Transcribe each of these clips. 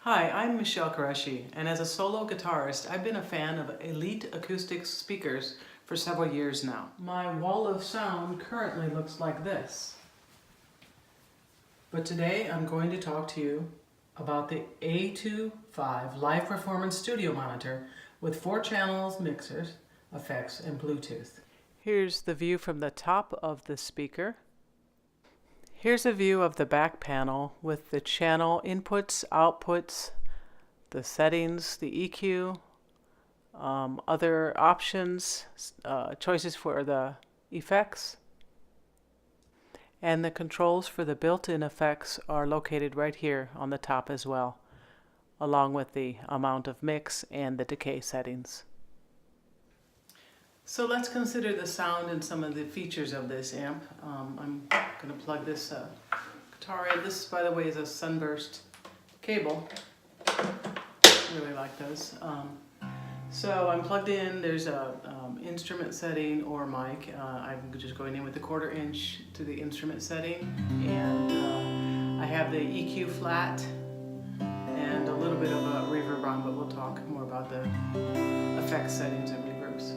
Hi, I'm Michelle Qureshi, and as a solo guitarist, I've been a fan of Elite Acoustics speakers for several years now. My wall of sound currently looks like this. But today I'm going to talk to you about the A2-5 live performance studio monitor with 4 channels, mixers, effects, and Bluetooth. Here's the view from the top of the speaker. Here's a view of the back panel with the channel inputs, outputs, the settings, the EQ, other options, choices for the effects, and the controls for the built-in effects are located right here on the top as well, along with the amount of mix and the decay settings. So let's consider the sound and some of the features of this amp. I'm going to plug this guitar in. This, by the way, is a sunburst cable. Really like those. So I'm plugged in. There's a instrument setting or mic. I'm just going in with the 1/4 inch to the instrument setting, and I have the EQ flat and a little bit of a reverb on, but we'll talk more about the effects settings and reverbs.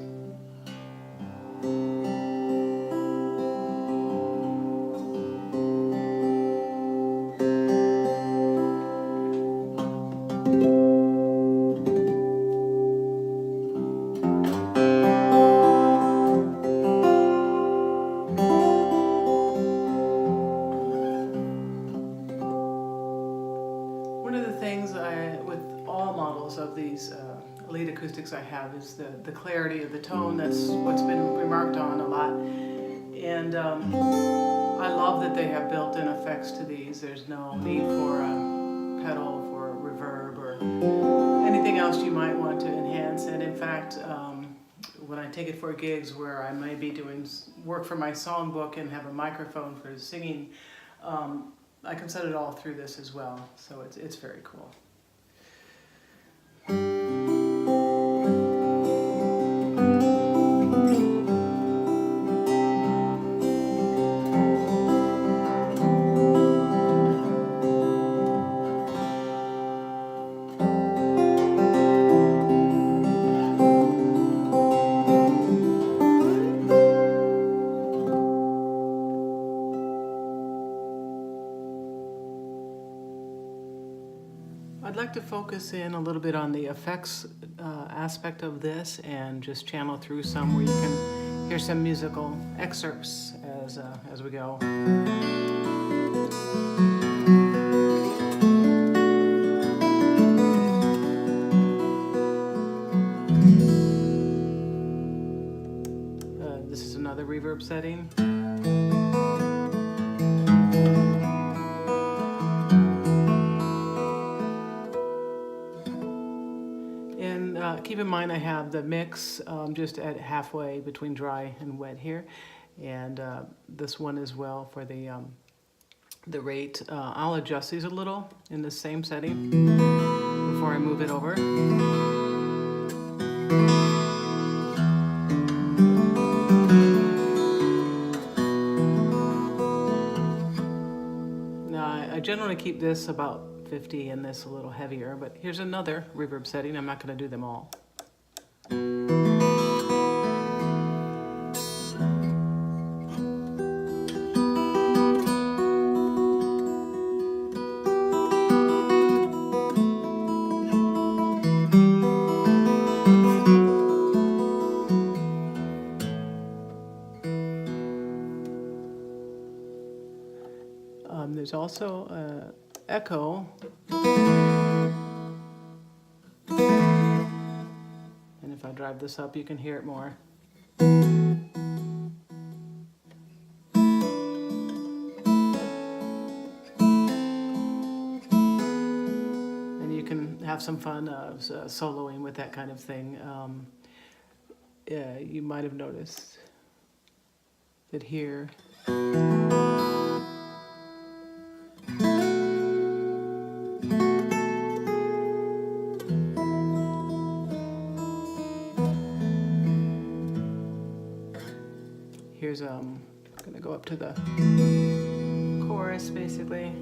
One of the things with all models of these Elite Acoustics I have is the clarity of the tone. That's what's been remarked on a lot. And I love that they have built-in effects to these. There's no need for a pedal, for a reverb, or anything else you might want to enhance. And in fact, when I take it for gigs where I may be doing work for my songbook and have a microphone for singing, I can set it all through this as well, so it's very cool. I'd like to focus in a little bit on the effects aspect of this and just channel through some where you can hear some musical excerpts as we go. This is another reverb setting. Keep in mind I have the mix just at halfway between dry and wet here, and this one as well for the rate. I'll adjust these a little in the same setting before I move it over. Now I generally keep this about 50 and this a little heavier, but here's another reverb setting. I'm not going to do them all. There's also echo, and if I drive this up you can hear it more. And you can have some fun soloing with that kind of thing. You might have noticed that here here's I'm gonna go up to the chorus basically.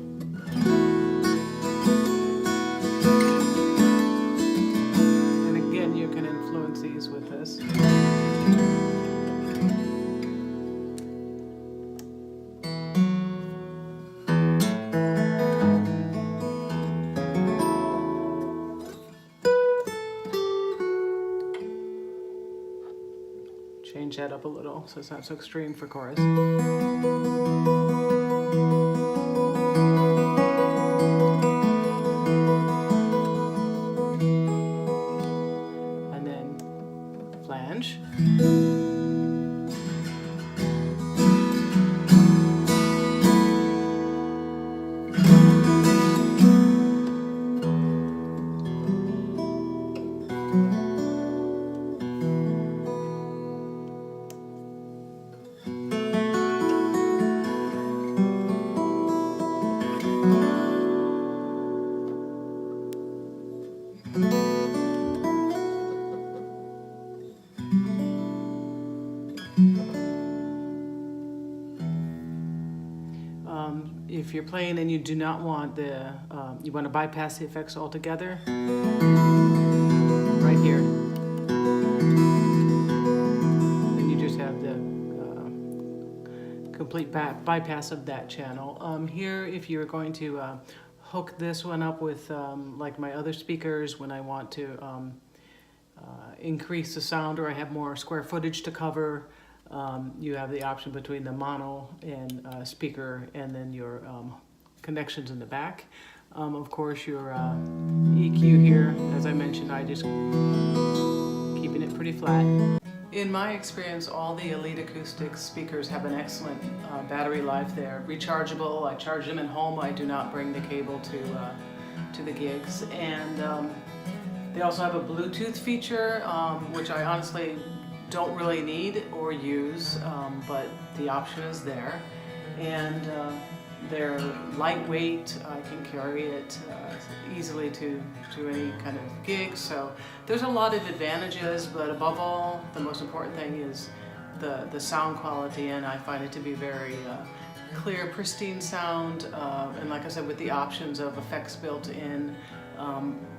change that up a little so it's not so extreme for chorus. And then flange. If you're playing and you do not want the, you want to bypass the effects altogether, right here, then you just have the complete bypass of that channel. Here, if you're going to hook this one up with like my other speakers when I want to increase the sound or I have more square footage to cover, you have the option between the mono and speaker and then your connections in the back. Of course, your EQ here, as I mentioned, I just keeping it pretty flat. In my experience, all the Elite Acoustics speakers have an excellent battery life. They're rechargeable. I charge them at home. I do not bring the cable to the gigs. And they also have a Bluetooth feature, which I honestly don't really need or use, but the option is there. And they're lightweight. I can carry it easily to any kind of gig. So there's a lot of advantages, but above all, the most important thing is the sound quality, and I find it to be very clear, pristine sound, and like I said, with the options of effects built in,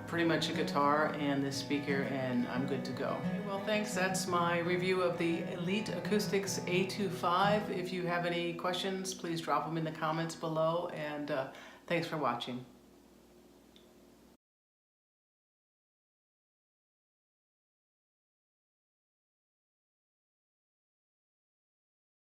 pretty much a guitar and this speaker, and I'm good to go. Okay, well, thanks. That's my review of the Elite Acoustics A2-5. If you have any questions, please drop them in the comments below, and thanks for watching.